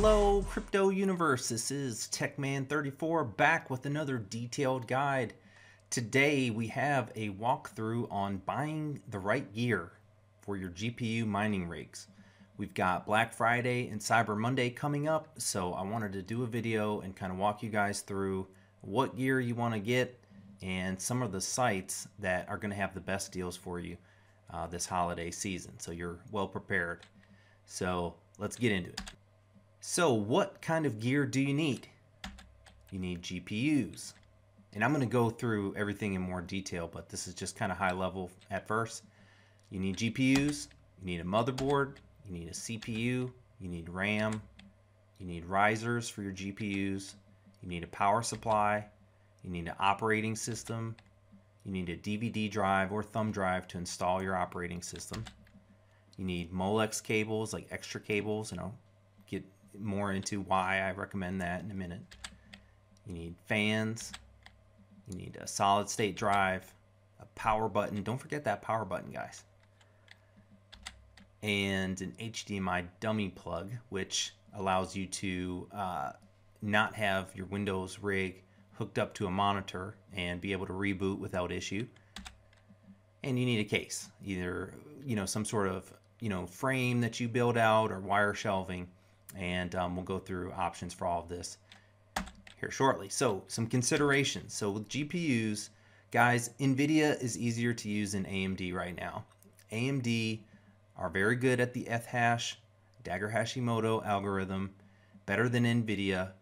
Hello Crypto Universe, this is TechMan34 back with another detailed guide. Today we have a walkthrough on buying the right gear for your GPU mining rigs. We've got Black Friday and Cyber Monday coming up, so I wanted to do a video and kind of walk you guys through what gear you want to get and some of the sites that are going to have the best deals for you this holiday season, so you're well prepared. So let's get into it. So what kind of gear do you need? You need GPUs. And I'm going to go through everything in more detail, but this is just kind of high level at first. You need GPUs, you need a motherboard, you need a CPU, you need RAM, you need risers for your GPUs, you need a power supply, you need an operating system, you need a DVD drive or thumb drive to install your operating system. You need Molex cables, like extra cables, and I'll get more into why I recommend that in a minute. You need fans, you need a solid state drive, a power button, don't forget that power button, guys, and an HDMI dummy plug, which allows you to not have your Windows rig hooked up to a monitor and be able to reboot without issue. And you need a case, either some sort of frame that you build out or wire shelving, and we'll go through options for all of this here shortly. So some considerations. So with GPUs, guys, Nvidia is easier to use than AMD right now. AMD are very good at the F-hash, Dagger Hashimoto algorithm, better than Nvidia,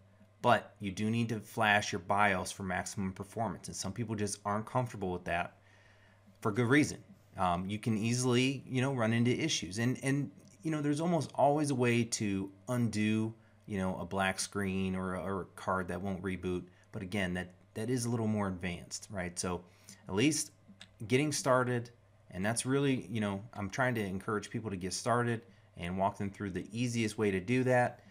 but you do need to flash your BIOS for maximum performance, and some people just aren't comfortable with that for good reason. You can easily, run into issues, and there's almost always a way to undo, a black screen or a card that won't reboot. But again, that is a little more advanced, right? So at least getting started, and that's really, I'm trying to encourage people to get started and walk them through the easiest way to do that.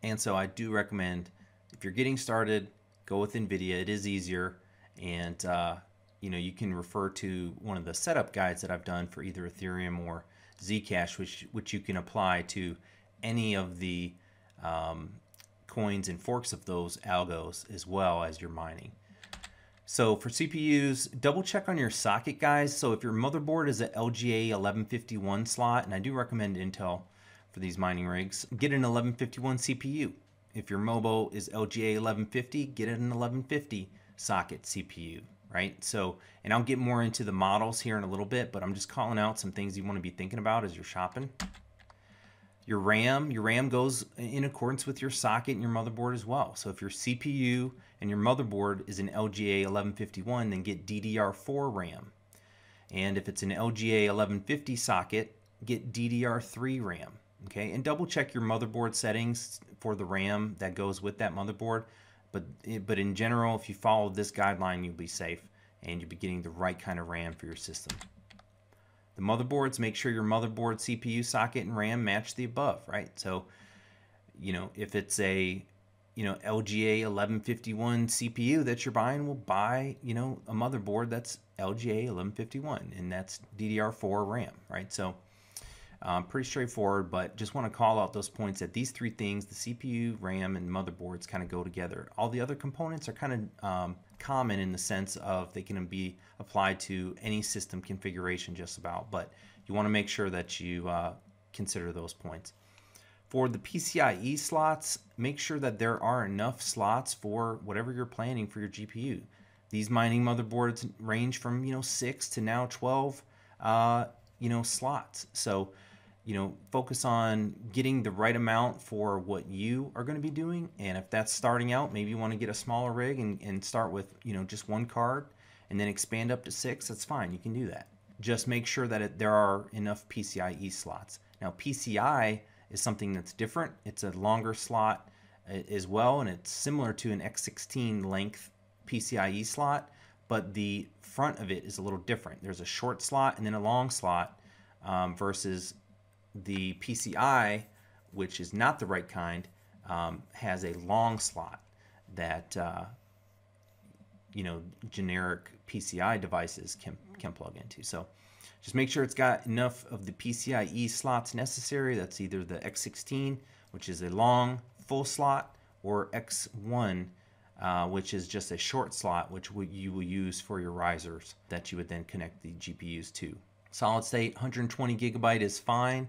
And so I do recommend, if you're getting started, go with Nvidia. It is easier, and you can refer to one of the setup guides that I've done for either Ethereum or Zcash, which you can apply to any of the coins and forks of those algos as well as you're mining. So for CPUs, double check on your socket, guys. So if your motherboard is an LGA 1151 slot, and I do recommend Intel for these mining rigs, get an 1151 CPU. If your mobo is LGA 1150, get an 1150 socket CPU. Right? So, and I'll get more into the models here in a little bit, but I'm just calling out some things you want to be thinking about as you're shopping. Your RAM goes in accordance with your socket and your motherboard as well. So if your CPU and your motherboard is an LGA 1151, then get DDR4 RAM. And if it's an LGA 1150 socket, get DDR3 RAM. Okay, and double check your motherboard settings for the RAM that goes with that motherboard. But in general, if you follow this guideline, you'll be safe and you'll be getting the right kind of RAM for your system. The motherboards, make sure your motherboard, CPU, socket, and RAM match the above, right? So, if it's a, LGA 1151 CPU that you're buying, we'll buy, a motherboard that's LGA 1151, and that's DDR4 RAM, right? So, pretty straightforward, but just want to call out those points that these three things, the CPU, RAM, and motherboards, kind of go together. All the other components are kind of common in the sense of they can be applied to any system configuration just about, but you want to make sure that you consider those points. For the PCI-E slots, make sure that there are enough slots for whatever you're planning for your GPU. These mining motherboards range from 6 to now 12 slots. So focus on getting the right amount for what you are going to be doing. And if that's starting out, maybe you want to get a smaller rig and start with, just one card and then expand up to 6. That's fine. You can do that. Just make sure that there are enough PCI-E slots. Now, PCI is something that's different. It's a longer slot as well, and it's similar to an X16 length PCI-E slot, but the front of it is a little different. There's a short slot and then a long slot versus the PCI, which is not the right kind, has a long slot that generic PCI devices can plug into. So just make sure it's got enough of the PCI-E slots necessary. That's either the X16, which is a long full slot, or X1, which is just a short slot, which you will use for your risers that you would then connect the GPUs to. Solid state, 120 gigabyte is fine.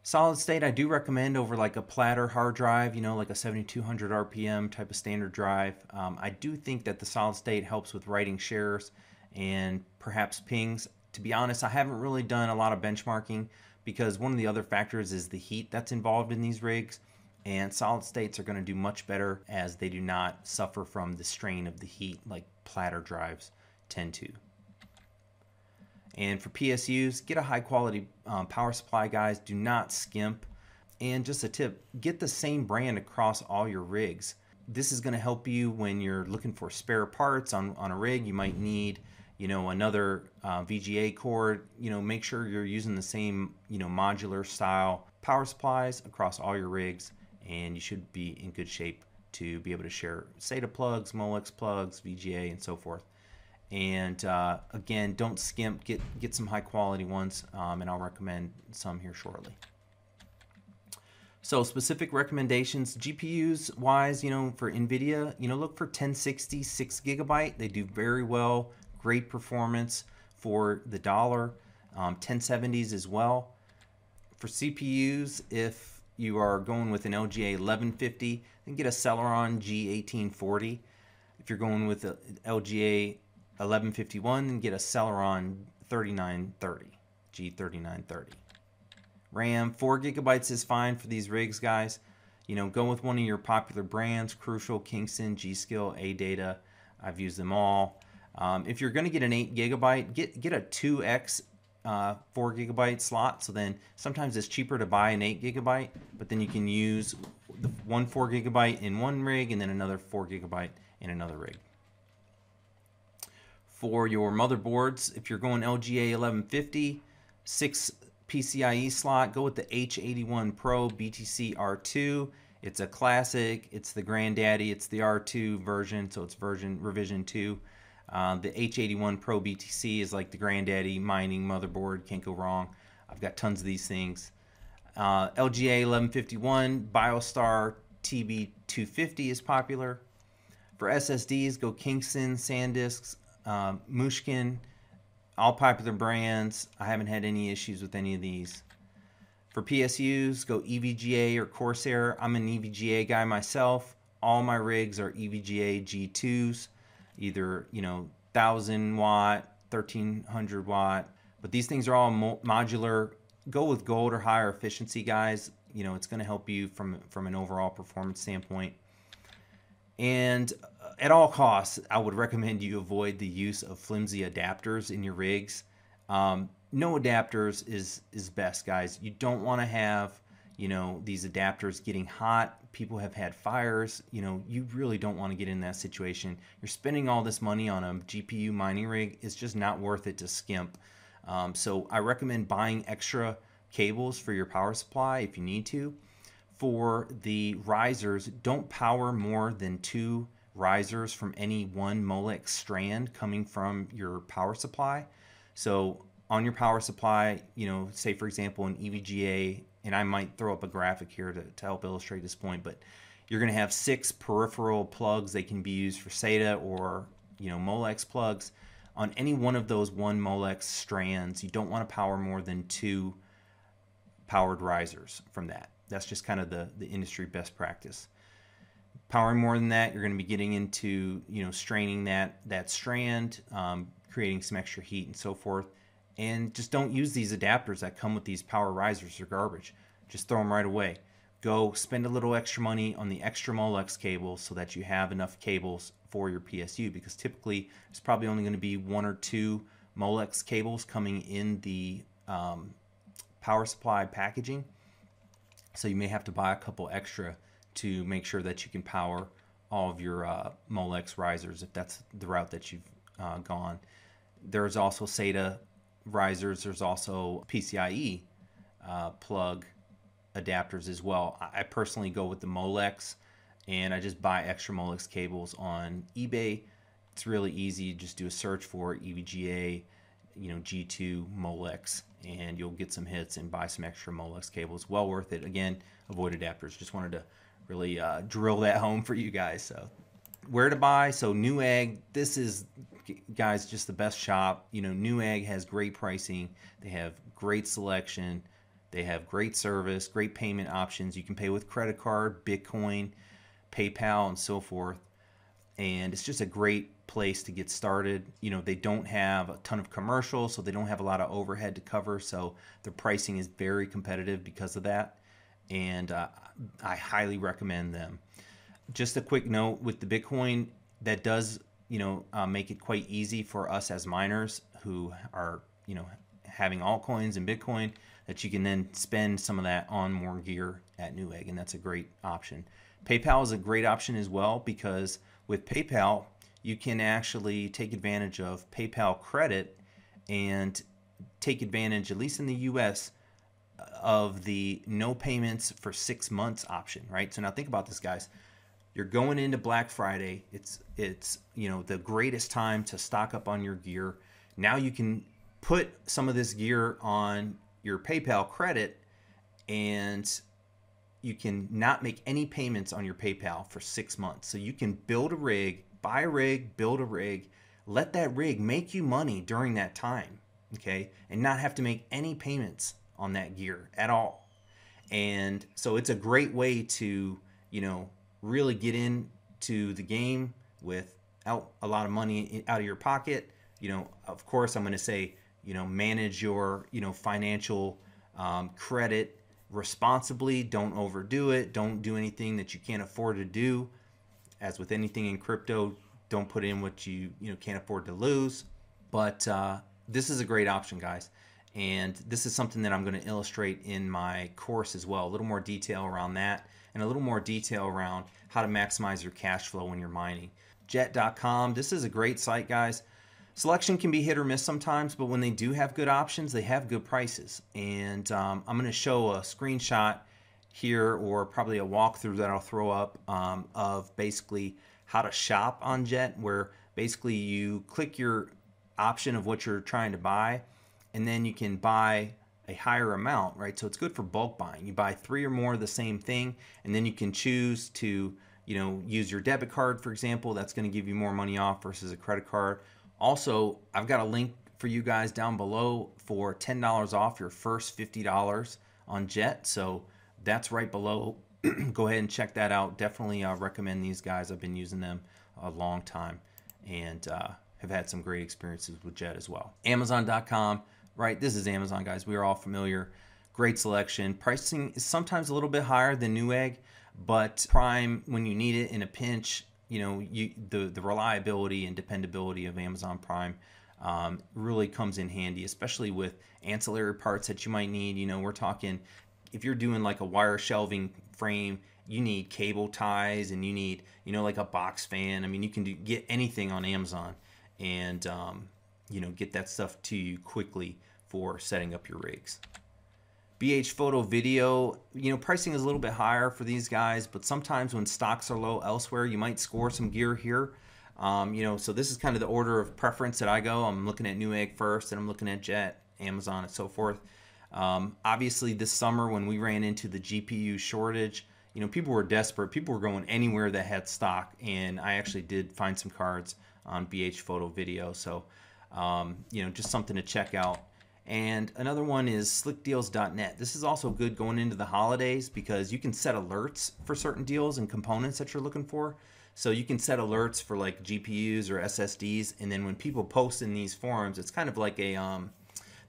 Solid state, I do recommend over like a platter hard drive, you know, like a 7200 RPM type of standard drive. I do think that the solid state helps with writing shares and perhaps pings. To be honest, I haven't really done a lot of benchmarking because one of the other factors is the heat that's involved in these rigs, and solid states are going to do much better as they do not suffer from the strain of the heat like platter drives tend to. And for PSUs, get a high quality power supply, guys. Do not skimp. And just a tip, get the same brand across all your rigs. This is going to help you when you're looking for spare parts on a rig. You might need, you know, another VGA cord. You know, make sure you're using the same, you know, modular style power supplies across all your rigs, and you should be in good shape to be able to share SATA plugs, Molex plugs, VGA, and so forth. And again, don't skimp. Get some high quality ones, and I'll recommend some here shortly. So specific recommendations, GPUs wise, you know, for Nvidia, you know, look for 1060 6 gigabyte. They do very well, great performance for the dollar. 1070s as well. For CPUs, if you are going with an LGA 1150, then get a Celeron G1840. If you're going with a LGA 1151, then get a Celeron 3930, G3930. RAM, 4 gigabytes is fine for these rigs, guys. You know, go with one of your popular brands, Crucial, Kingston, G-Skill, A-Data. I've used them all. If you're going to get an 8 gigabyte, get a 2x 4 gigabyte slot. So then sometimes it's cheaper to buy an 8 gigabyte, but then you can use the one 4 gigabyte in one rig and then another 4 gigabyte in another rig. For your motherboards, if you're going LGA 1150, 6 PCIe slot, go with the H81 Pro BTC R2. It's a classic, it's the granddaddy, it's the R2 version, so it's revision 2. The H81 Pro BTC is like the granddaddy mining motherboard, can't go wrong. I've got tons of these things. LGA 1151, BioStar TB250 is popular. For SSDs, go Kingston, SanDisks, Mushkin, all popular brands. I haven't had any issues with any of these. For PSUs, go EVGA or Corsair. I'm an EVGA guy myself. All my rigs are EVGA G2s, either, you know, 1000 watt, 1300 watt. But these things are all modular. Go with gold or higher efficiency, guys. You know, it's going to help you from an overall performance standpoint. And at all costs, I would recommend you avoid the use of flimsy adapters in your rigs. No adapters is best, guys. You don't want to have, you know, these adapters getting hot. People have had fires. You know, you really don't want to get in that situation. You're spending all this money on a GPU mining rig. It's just not worth it to skimp. So I recommend buying extra cables for your power supply if you need to. For the risers, don't power more than 2 risers from any one Molex strand coming from your power supply. So on your power supply, you know, say for example an EVGA, and I might throw up a graphic here to help illustrate this point, but you're going to have 6 peripheral plugs. They can be used for SATA or, you know, Molex plugs. On any one of those one Molex strands, you don't want to power more than 2 powered risers from that. That's just kind of the industry best practice. Powering more than that, you're going to be getting into, you know, straining that strand, creating some extra heat and so forth. And just don't use these adapters that come with these power risers. They're garbage. Just throw them right away. Go spend a little extra money on the extra Molex cables so that you have enough cables for your PSU, because typically there's probably only going to be 1 or 2 Molex cables coming in the power supply packaging. So you may have to buy a couple extra to make sure that you can power all of your Molex risers if that's the route that you've gone. There's also SATA risers. There's also PCI-E plug adapters as well. I personally go with the Molex, and I just buy extra Molex cables on eBay. It's really easy. You just do a search for EVGA, you know, G2 Molex, and you'll get some hits and buy some extra Molex cables. Well worth it. Again, avoid adapters. Just wanted to really drill that home for you guys. So where to buy? So Newegg, this is, guys, just the best shop. You know, Newegg has great pricing. They have great selection. They have great service, great payment options. You can pay with credit card, Bitcoin, PayPal, and so forth. And it's just a great place to get started. You know, they don't have a ton of commercials, so they don't have a lot of overhead to cover. So their pricing is very competitive because of that. And I highly recommend them. Just a quick note with the Bitcoin, that does, you know, make it quite easy for us as miners who are, you know, having altcoins and Bitcoin, that you can then spend some of that on more gear at Newegg, and that's a great option. PayPal is a great option as well, because with PayPal, you can actually take advantage of PayPal credit and take advantage, at least in the US, of the no payments for 6 months option, right? So now think about this, guys. You're going into Black Friday. It's you know, the greatest time to stock up on your gear. Now you can put some of this gear on your PayPal credit, and you can not make any payments on your PayPal for 6 months. So you can build a rig, buy a rig, build a rig, let that rig make you money during that time, okay? And not have to make any payments on that gear at all. And so it's a great way to, you know, really get into the game without a lot of money out of your pocket. You know, of course, I'm going to say, you know, manage your, you know, financial credit responsibly. Don't overdo it. Don't do anything that you can't afford to do. As with anything in crypto, don't put in what you know, can't afford to lose. But this is a great option, guys. And this is something that I'm going to illustrate in my course as well. A little more detail around that, and a little more detail around how to maximize your cash flow when you're mining. Jet.com, this is a great site, guys. Selection can be hit or miss sometimes, but when they do have good options, they have good prices. And I'm going to show a screenshot here, or probably a walkthrough that I'll throw up, of basically how to shop on Jet, where basically you click your option of what you're trying to buy, and then you can buy a higher amount, right? So it's good for bulk buying. You buy 3 or more of the same thing, and then you can choose to, you know, use your debit card, for example. That's going to give you more money off versus a credit card. Also, I've got a link for you guys down below for $10 off your first $50 on Jet. So that's right below. Go ahead and check that out. Definitely recommend these guys. I've been using them a long time, and have had some great experiences with Jet as well. Amazon.com, right? This is Amazon, guys. We are all familiar. Great selection. Pricing is sometimes a little bit higher than Newegg, but Prime, when you need it in a pinch, you know, the reliability and dependability of Amazon Prime really comes in handy, especially with ancillary parts that you might need. You know, we're talking, if you're doing like a wire shelving frame, you need cable ties, and you need, you know, like a box fan. I mean, you can get anything on Amazon, and you know, get that stuff to you quickly for setting up your rigs. BH Photo Video, you know, pricing is a little bit higher for these guys, but sometimes when stocks are low elsewhere, you might score some gear here. You know, so this is kind of the order of preference that I go. I'm looking at Newegg first, and I'm looking at Jet, Amazon, and so forth. Obviously, this summer when we ran into the GPU shortage, you know, people were desperate. People were going anywhere that had stock, and I actually did find some cards on BH Photo Video. So, you know, just something to check out. And another one is slickdeals.net. This is also good going into the holidays, because you can set alerts for certain deals and components that you're looking for. So you can set alerts for like GPUs or SSDs, and then when people post in these forums, it's kind of like a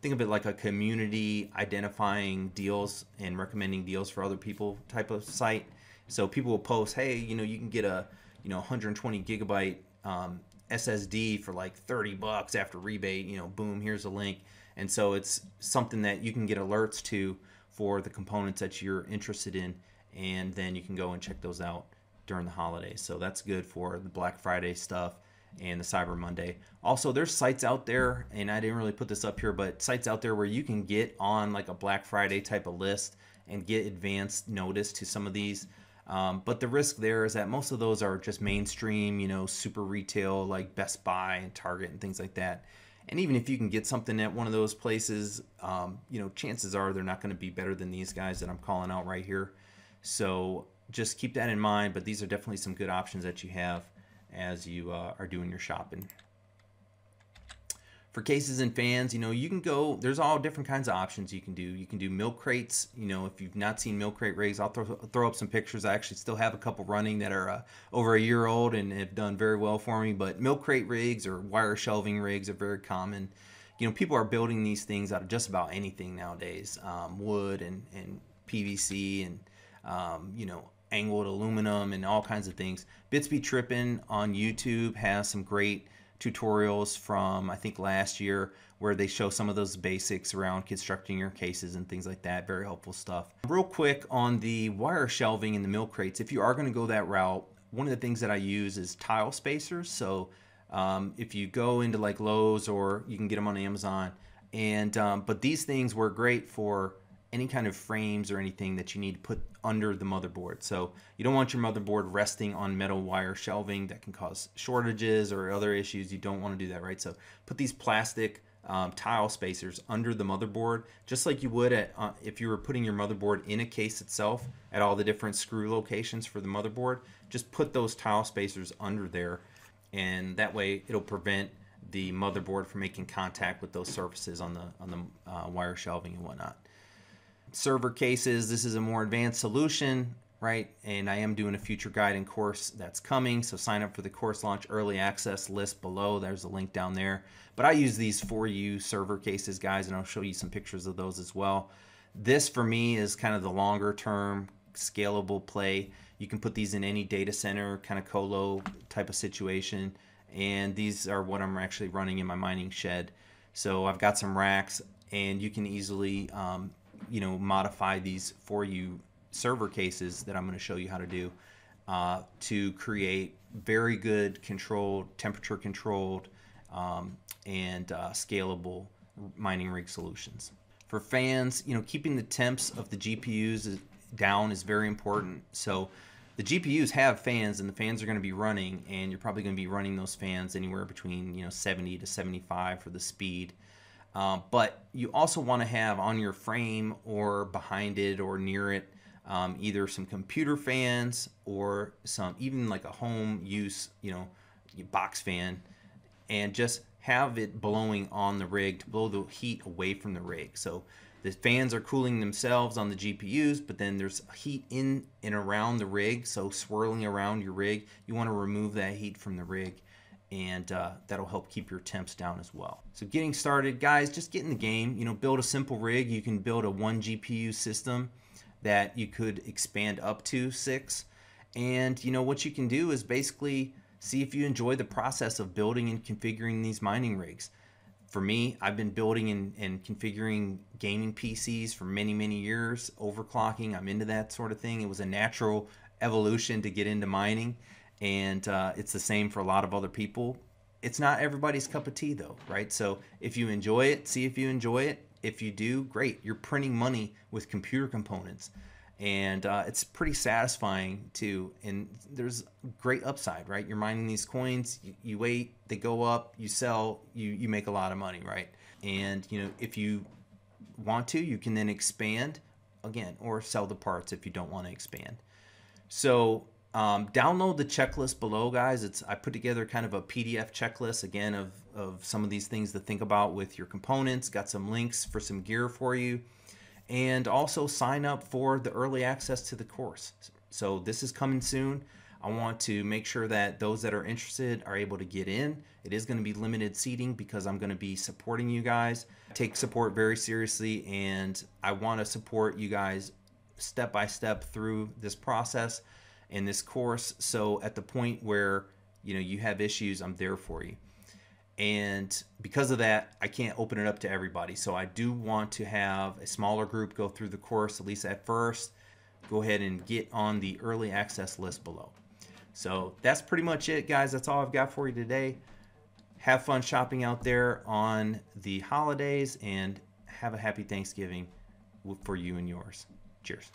think of it like a community identifying deals and recommending deals for other people type of site. So people will post, hey, you know, you can get a, you know, 120 gigabyte SSD for like $30 after rebate. You know, boom, here's a link. And so it's something that you can get alerts to for the components that you're interested in, and then you can go and check those out during the holidays. So that's good for the Black Friday stuff and the Cyber Monday. Also, there's sites out there, and I didn't really put this up here, but sites out there where you can get on like a Black Friday type of list and get advanced notice to some of these. But the risk there is that most of those are just mainstream, you know, super retail like Best Buy and Target and things like that. And even if you can get something at one of those places, you know, chances are they're not going to be better than these guys that I'm calling out right here. So just keep that in mind, but these are definitely some good options that you have as you are doing your shopping. For cases and fans, you know, you can go, there's all different kinds of options you can do. You can do milk crates. You know, if you've not seen milk crate rigs, I'll throw up some pictures. I actually still have a couple running that are over a year old and have done very well for me. But milk crate rigs or wire shelving rigs are very common. You know, people are building these things out of just about anything nowadays. Wood and PVC and, you know, angled aluminum and all kinds of things. Bits Be Trippin' on YouTube has some great tutorials from I think last year where they show some of those basics around constructing your cases and things like that. Very helpful stuff. Real quick on the wire shelving and the milk crates, if you are going to go that route, one of the things that I use is tile spacers. So if you go into like Lowe's, or you can get them on Amazon, and but these things were great for any kind of frames or anything that you need to put under the motherboard. So you don't want your motherboard resting on metal wire shelving that can cause shortages or other issues. You don't want to do that, right? So put these plastic tile spacers under the motherboard, just like you would at, if you were putting your motherboard in a case itself at all the different screw locations for the motherboard. Just put those tile spacers under there, and that way it'll prevent the motherboard from making contact with those surfaces on the wire shelving and whatnot. Server cases, this is a more advanced solution, right? And I am doing a future guide and course that's coming, so sign up for the course launch early access list below. There's a link down there. But I use these 4U server cases, guys, and I'll show you some pictures of those as well. This for me is kind of the longer term scalable play. You can put these in any data center kind of colo type of situation, and these are what I'm actually running in my mining shed. So I've got some racks, and you can easily you know, modify these 4U server cases that I'm going to show you how to do to create very good controlled, temperature controlled, and scalable mining rig solutions. For fans, you know, keeping the temps of the GPUs down is very important. So the GPUs have fans, and the fans are going to be running, and you're probably going to be running those fans anywhere between, you know, 70 to 75 for the speed. But you also want to have on your frame or behind it or near it either some computer fans or some, even like a home use, you know, box fan, and just have it blowing on the rig to blow the heat away from the rig. So the fans are cooling themselves on the GPUs, but then there's heat in and around the rig, so swirling around your rig. You want to remove that heat from the rig, and that'll help keep your temps down as well. So getting started, guys, just get in the game. You know, build a simple rig. You can build a 1 GPU system that you could expand up to 6. And you know what you can do is basically see if you enjoy the process of building and configuring these mining rigs. For me, I've been building and configuring gaming PCs for many, many years. Overclocking, I'm into that sort of thing. It was a natural evolution to get into mining. And it's the same for a lot of other people. It's not everybody's cup of tea though, right? So if you enjoy it, see if you enjoy it. If you do, great. You're printing money with computer components. And it's pretty satisfying too. And there's great upside, right? You're mining these coins, you wait, they go up, you sell, you make a lot of money, right? And you know, if you want to, you can then expand again, or sell the parts if you don't want to expand. So download the checklist below, guys. I put together kind of a PDF checklist again of some of these things to think about with your components. Got some links for some gear for you, and also sign up for the early access to the course. So this is coming soon. I want to make sure that those that are interested are able to get in. It is going to be limited seating because I'm going to be supporting you guys. I take support very seriously, and I want to support you guys step by step through this process in this course. So at the point where you know you have issues, I'm there for you. And because of that, I can't open it up to everybody. So I do want to have a smaller group go through the course, at least at first. Go ahead and get on the early access list below. So that's pretty much it, guys. That's all I've got for you today. Have fun shopping out there on the holidays, and have a happy Thanksgiving for you and yours. Cheers.